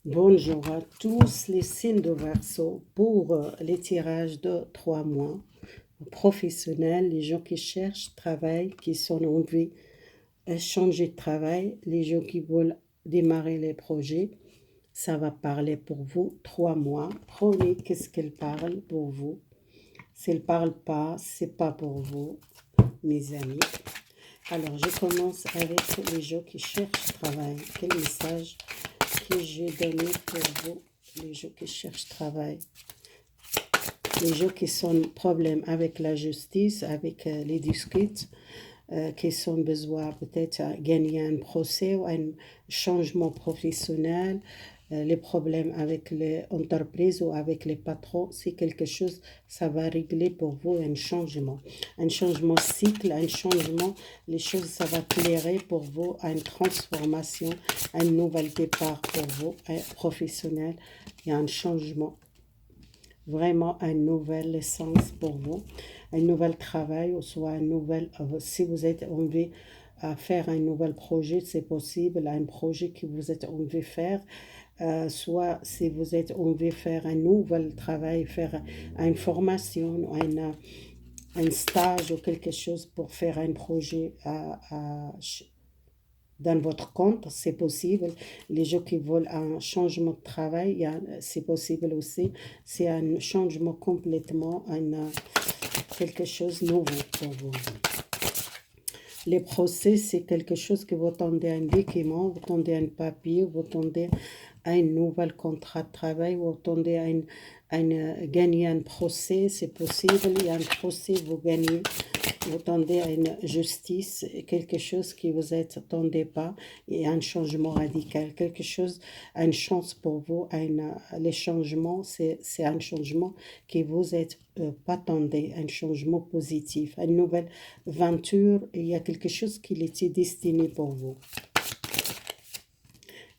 Bonjour à tous les signes de Verseau pour les tirages de 3 mois. Professionnels, les gens qui cherchent travail, qui sont en envie de changer de travail, les gens qui veulent démarrer les projets, ça va parler pour vous. 3 mois. Prenez qu'est-ce qu'elle parle pour vous. Si elle ne parle pas, c'est pas pour vous, mes amis. Alors, je commence avec les gens qui cherchent travail. Quel message que j'ai donné pour vous, les gens qui cherchent travail, les gens qui sont problème avec la justice, avec les disputes, qui ont besoin peut-être de gagner un procès ou un changement professionnel, les problèmes avec les entreprises ou avec les patrons, c'est quelque chose, ça va régler pour vous un changement cycle, un changement, les choses, ça va clairer pour vous, une transformation, un nouvel départ pour vous, professionnel, il y a un changement. Vraiment une nouvelle essence pour vous, un nouvel travail, ou soit un nouvel, si vous êtes envie à faire un nouvel projet, c'est possible, un projet que vous êtes envie de faire, soit si vous êtes envie de faire un nouvel travail, faire une formation, un stage ou quelque chose pour faire un projet dans votre compte, c'est possible. Les gens qui veulent un changement de travail, c'est possible aussi. C'est un changement complètement, quelque chose de nouveau pour vous. Les procès, c'est quelque chose que vous tendez un document, vous tendez un papier, vous tendez un nouvel contrat de travail, vous tendez gagner un procès, c'est possible. Il y a un procès, vous gagnez. Vous tendez à une justice, quelque chose qui vous attendez pas, et un changement radical, quelque chose, une chance pour vous, les changements, c'est un changement qui vous êtes pas attendez, un changement positif, une nouvelle aventure, il y a quelque chose qui était destiné pour vous.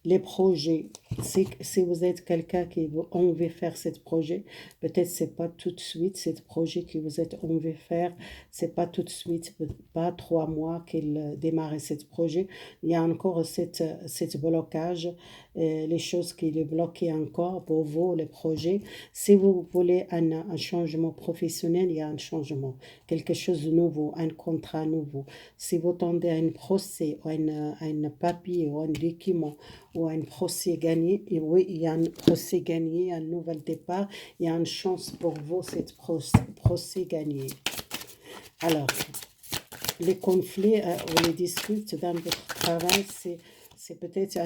Les projets, si vous êtes quelqu'un qui a envie de faire ce projet, peut-être c'est pas tout de suite, ce projet que vous êtes envie de faire, c'est pas tout de suite, pas 3 mois qu'il démarre ce projet. Il y a encore cette blocage, les choses qui les bloquent encore pour vous, les projets. Si vous voulez un changement professionnel, il y a un changement, quelque chose de nouveau, un contrat nouveau. Si vous tendez à un procès, ou un papier, ou un document, ou un procès gagné, et oui, il y a un procès gagné, un nouvel départ, il y a une chance pour vous, cette procès gagné. Alors, les conflits ou les disputes dans votre travail, c'est peut-être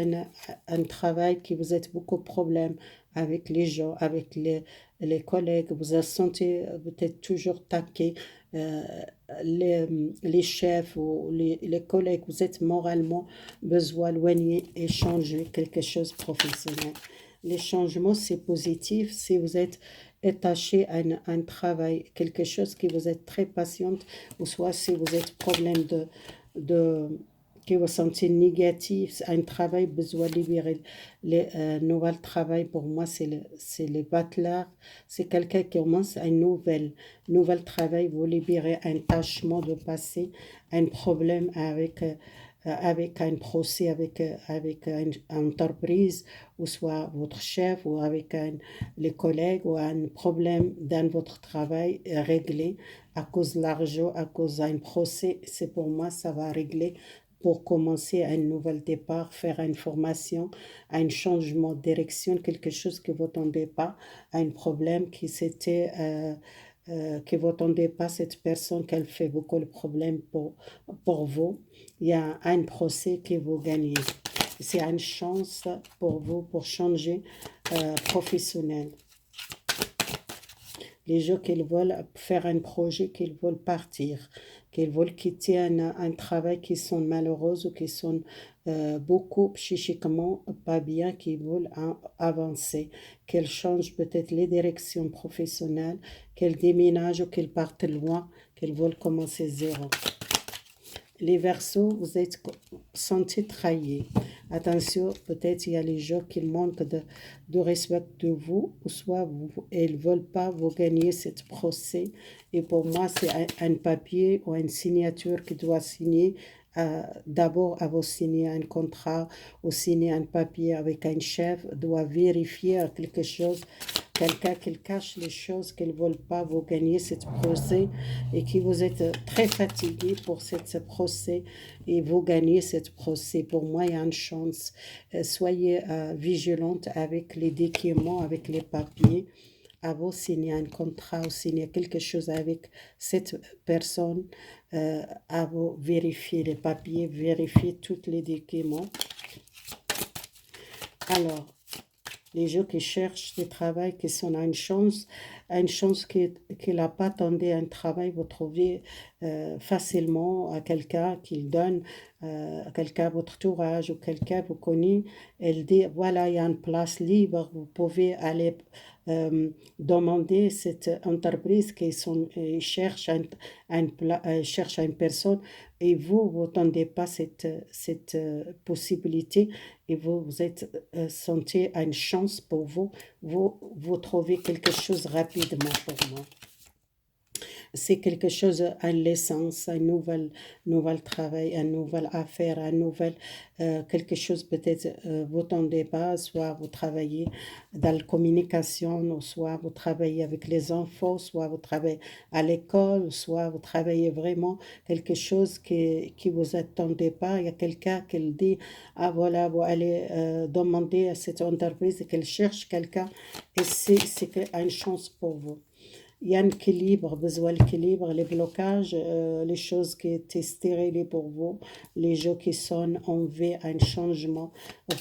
un travail qui vous êtes beaucoup de problèmes avec les gens, avec les collègues, vous vous sentez peut-être toujours taqué, euh, les chefs ou les collègues, vous êtes moralement besoin d'éloigner et changer quelque chose de professionnel. Les changements, c'est positif si vous êtes attaché à un travail, quelque chose qui vous êtes très patiente, ou soit si vous êtes problème de que vous sentez négatif, un travail, besoin de libérer les nouvel travail, pour moi, c'est le butler, c'est quelqu'un qui commence un nouvel travail, vous libérez un tâchement de passé, un problème avec un procès, avec une entreprise, ou soit votre chef, ou avec les collègues, ou un problème dans votre travail réglé à cause de l'argent, à cause d'un procès, c'est pour moi, ça va régler pour commencer un nouvel départ, faire une formation, un changement de direction, quelque chose que vous n'attendez pas, un problème qui c'était... que vous n'attendez pas cette personne qu'elle fait beaucoup de problèmes pour vous. Il y a un procès que vous gagnez. C'est une chance pour vous pour changer professionnel. Les gens qui veulent faire un projet, qui veulent partir, qui veulent quitter un travail, qui sont malheureux ou qui sont beaucoup psychiquement pas bien, qui veulent avancer, qu'elles changent peut-être les directions professionnelles, qu'elles déménagent ou qu'elles partent loin, qu'elles veulent commencer zéro. Les Verseaux, vous êtes senti trahis. Attention, peut-être il y a les gens qui manquent de respect de vous, ou soit ils ne veulent pas vous gagner ce procès. Et pour moi, c'est un papier ou une signature qui doit signer d'abord, avant de signer un contrat ou signer un papier avec un chef, doit vérifier quelque chose, quelqu'un qui cache les choses qu'ils ne veulent pas, vous gagner ce procès et que vous êtes très fatigué pour ce procès et vous gagnez ce procès. Pour moi, il y a une chance. Soyez vigilante avec les documents, avec les papiers. Avant de signer un contrat ou signer quelque chose avec cette personne, avant de vérifier les papiers, vérifier tous les documents. Alors, les gens qui cherchent du travail, qui sont à une chance qu'il n'a pas attendu un travail, vous trouvez facilement à quelqu'un qui donne, à quelqu'un votre entourage ou quelqu'un vous connaît, elle dit voilà, il y a une place libre, vous pouvez aller demander cette entreprise qui cherche cherche une personne et vous n'attendez pas cette possibilité et vous êtes sentez une chance pour vous trouvez quelque chose rapidement pour moi. C'est quelque chose, une licence, nouvel travail, une nouvelle affaire, quelque chose peut-être vous tendez pas, soit vous travaillez dans la communication, soit vous travaillez avec les enfants, soit vous travaillez à l'école, soit vous travaillez vraiment quelque chose qui vous attendez pas. Il y a quelqu'un qui le dit, ah voilà, vous allez demander à cette entreprise qu'elle cherche quelqu'un et c'est une chance pour vous. Il y a un équilibre, besoin d'équilibre, les blocages, les choses qui étaient stériles pour vous, les gens qui sont envers un changement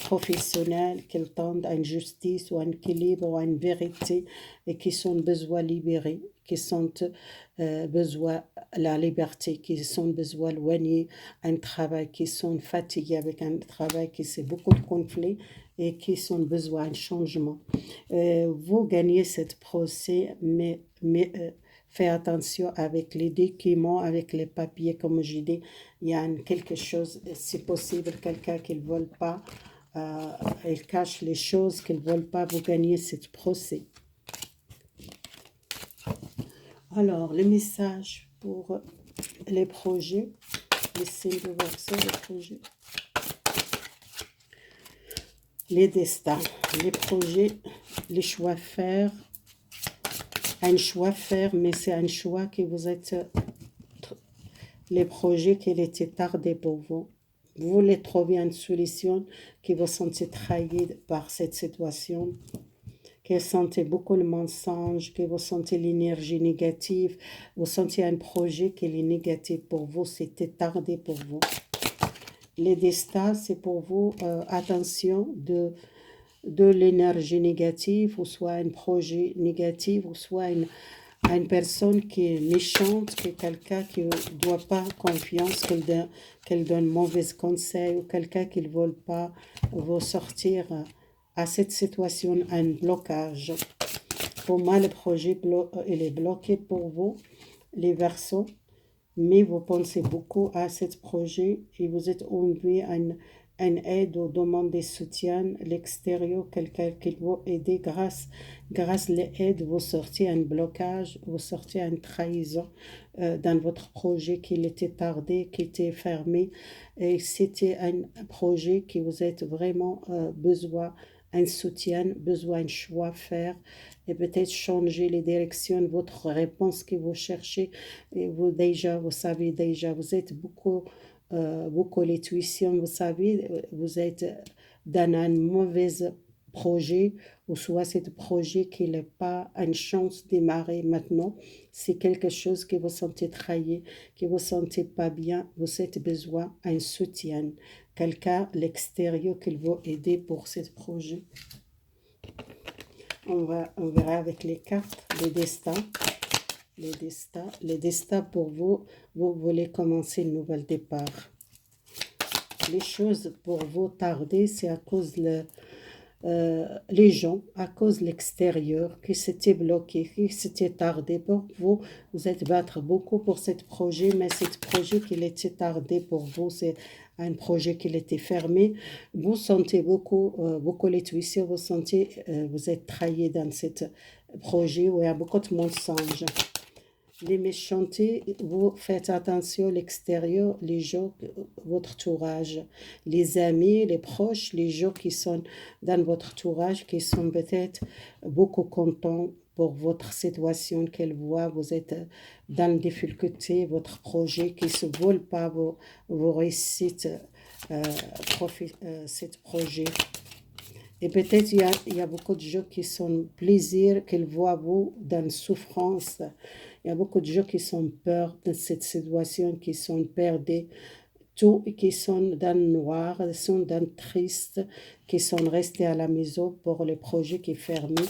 professionnel, qui tendent à une justice ou à un équilibre ou à une vérité et qui sont besoin libérés, qui sont besoin la liberté, qui sont besoin éloigner un travail, qui sont fatigués avec un travail qui c'est beaucoup de conflits et qui sont besoin de changement. Vous gagnez cette procès, mais faites attention avec les documents, avec les papiers, comme je dis, il y a quelque chose, c'est possible, quelqu'un qui ne veut pas, il cache les choses qu'il ne veut pas, vous gagnez cette procès. Alors, le message pour les projets, les signes de verso, les projets. Les destins, les projets, les choix à faire, un choix à faire, mais c'est un choix que vous êtes, les projets qui étaient tardés pour vous. Vous voulez trouver une solution qui vous sentez trahi par cette situation, que vous sentez beaucoup de mensonges, que vous sentez l'énergie négative, vous sentez un projet qui est négatif pour vous, c'était tardé pour vous. Les destins, c'est pour vous, attention de l'énergie négative, ou soit un projet négatif, ou soit une personne qui est méchante, qui est quelqu'un qui ne doit pas confiance, qu'elle donne mauvais conseils, ou quelqu'un qui ne veut pas vous sortir à cette situation, un blocage. Pour moi, le projet il est bloqué pour vous, les Verseaux, mais vous pensez beaucoup à ce projet et vous êtes enlevé une aide ou demande de soutien à l'extérieur, quelqu'un qui vous aider grâce à l'aide, vous sortez un blocage, vous sortez une trahison dans votre projet qui était tardé, qui était fermé. Et c'était un projet qui vous êtes vraiment besoin un soutien, besoin de choix à faire et peut-être changer les directions de votre réponse que vous cherchez. Et vous déjà, vous savez déjà, vous êtes beaucoup l'intuition, vous savez, vous êtes dans un mauvais projet ou soit c'est projet qui n'a pas une chance de démarrer maintenant. C'est quelque chose que vous sentez trahi, que vous sentez pas bien, vous avez besoin d'un soutien. Quelqu'un à l'extérieur qui va aider pour ce projet. On verra avec les cartes, les destins. Les destins pour vous, vous voulez commencer un nouvel départ. Les choses pour vous tarder, c'est à cause les gens, à cause de l'extérieur, qui s'était bloqué, qui s'était tardé pour vous. Vous êtes battre beaucoup pour ce projet, mais ce projet qui était tardé pour vous, c'est un projet qui était fermé. Vous sentez beaucoup l'intuition, vous sentez, vous êtes trahi dans ce projet où il y a beaucoup de mensonges. Les méchantés, vous faites attention à l'extérieur, les gens, votre entourage, les amis, les proches, les gens qui sont dans votre entourage, qui sont peut-être beaucoup contents pour votre situation, qu'elles voient, vous êtes dans la difficulté, votre projet, qui ne se veulent pas vos réussites, euh, ce projet. Et peut-être il y a beaucoup de gens qui sont plaisir, qu'ils voient vous dans la souffrance. Il y a beaucoup de gens qui sont peur de cette situation, qui sont perdus, tout, qui sont dans le noir, qui sont dans le triste, qui sont restés à la maison pour le projet qui est fermé.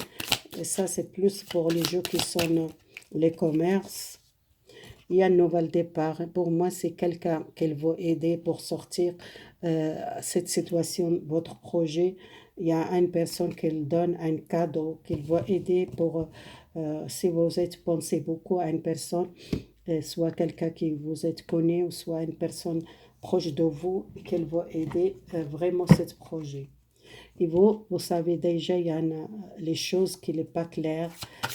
Et ça, c'est plus pour les gens qui sont les commerces. Il y a un nouvel départ. Pour moi, c'est quelqu'un qu'elle va aider pour sortir cette situation, votre projet. Il y a une personne qui donne un cadeau, qui va aider pour, si vous êtes pensé beaucoup à une personne, soit quelqu'un qui vous êtes connu, ou soit une personne proche de vous, qu'elle va aider vraiment ce projet. Et vous savez déjà, il y a les choses qui n'est pas claires.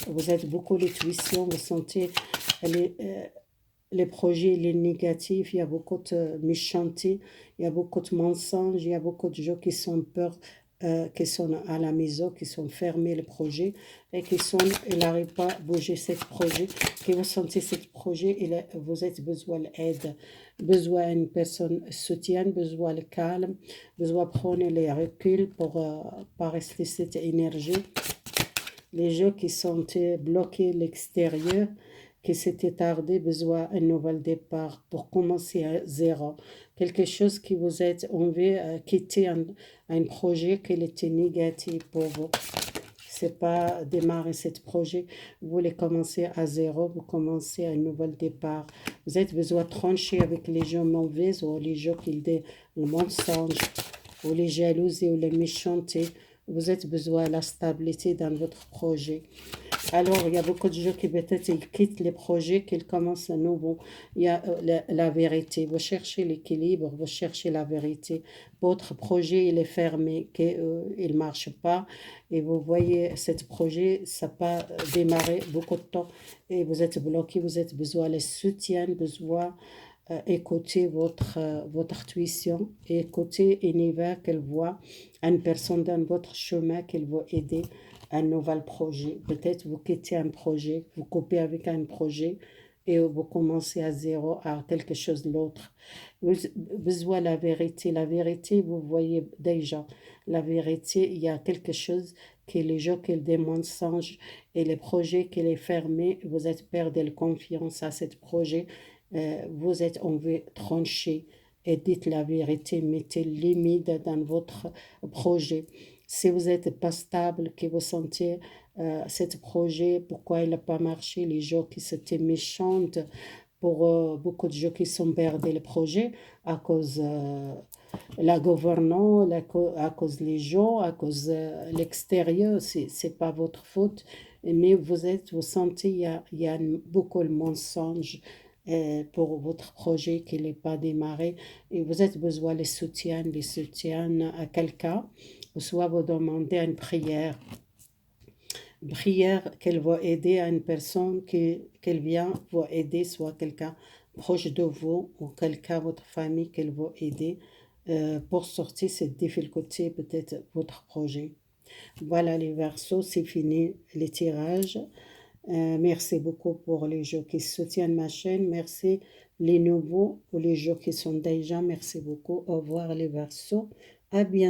Vous êtes beaucoup l'intuition, vous sentez les, les projets, les négatifs, il y a beaucoup de méchanceté, il y a beaucoup de mensonges, il y a beaucoup de gens qui sont peur, qui sont à la maison, qui sont fermés le projet et qui sont, ils n'arrivent pas à bouger ce projet, qui vous sentez ce projet, vous êtes besoin d'aide, besoin d'une personne soutien, besoin de calme, besoin de prendre les reculs pour pas rester cette énergie. Les gens qui sont bloqués à l'extérieur, qui s'était tardé, besoin d'un nouvel départ pour commencer à zéro. Quelque chose qui vous êtes envie quitter un projet qui était négatif pour vous. C'est pas démarrer ce projet, vous voulez commencer à zéro, vous commencez un nouvel départ. Vous êtes besoin de trancher avec les gens mauvais ou les gens qui disent le mensonge ou les jalousies ou les méchancetés. Vous êtes besoin de la stabilité dans votre projet. Alors, il y a beaucoup de gens qui peut-être ils quittent les projets, qu'ils commencent à nouveau. Il y a la vérité. Vous cherchez l'équilibre, vous cherchez la vérité. Votre projet, il est fermé, il ne marche pas. Et vous voyez, ce projet, ça n'a pas démarré beaucoup de temps. Et vous êtes bloqué, vous êtes besoin de soutien, besoin écouter votre intuition, et écouter l'univers qu'elle voit, une personne dans votre chemin qu'elle va aider un nouvel projet. Peut-être vous quittez un projet, vous coupez avec un projet et vous commencez à zéro, à quelque chose d'autre. Vous avez besoin de la vérité. La vérité, vous voyez déjà, la vérité, il y a quelque chose que les gens qui des mensonges et les projets qui les fermés, vous êtes perdu la confiance à ce projet, vous êtes envie de trancher et dites la vérité, mettez limite dans votre projet. Si vous n'êtes pas stable, que vous sentez ce projet, pourquoi il n'a pas marché, les gens qui étaient méchantes, pour beaucoup de gens qui sont perdus le projet à cause la gouvernance, à cause les gens, à cause l'extérieur, c'est pas votre faute, mais vous sentez il y a beaucoup de mensonges pour votre projet qui n'est pas démarré et vous avez besoin de soutien à quelqu'un, ou soit vous demandez une prière qu'elle va aider à une personne qu'elle vient va aider, soit quelqu'un proche de vous ou quelqu'un votre famille qu'elle va aider pour sortir cette difficulté, peut-être votre projet. Voilà les versos, c'est fini les tirages. Merci beaucoup pour les gens qui soutiennent ma chaîne. Merci les nouveaux ou les gens qui sont déjà. Merci beaucoup. Au revoir les versos. À bientôt.